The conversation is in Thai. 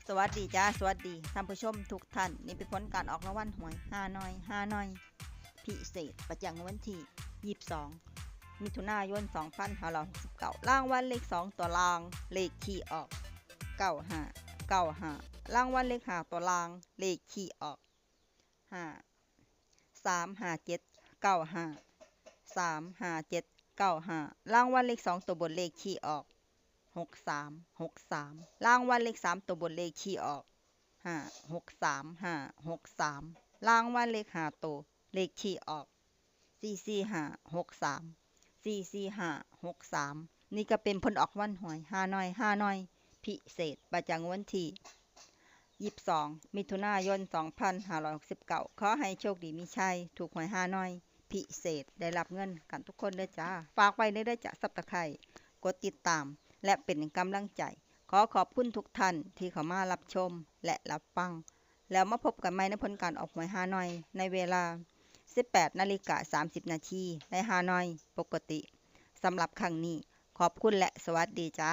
สวัสดีจ้าสวัสดีท่านผู้ชมทุกท่านนี่เป็นผลการออกรางวัลหวยฮานอยพิเศษประจำวันที่22มิถุนายน2569รางวัลเลข2ตัวรางเลขที่ออก95รางวัลเลข5ตัวรางเลขที่ออก5 35795รางวัลเลข2ตัวบนเลขที่ออก63รางวัลเลข3ตัวบนเลขที่ออก563รางวัลเลข5ตัวเลขที่ออก44563นี่ก็เป็นผลออกวันหวยฮานอยพิเศษประจำวันที่22มิถุนายน2569ขอให้โชคดีมีชัยถูกหวยฮานอยพิเศษได้รับเงินกันทุกคนเด้อจ้าฝากไว้ได้จ้ะซับตะไคร้กดติดตามและเป็นกำลังใจขอขอบคุณทุกท่านที่เข้ามารับชมและรับฟังแล้วมาพบกันใหม่ในผลการออกหวยฮานอยในเวลา 18:30 นาทีในฮานอยปกติสำหรับครั้งนี้ขอบคุณและสวัสดีจ้า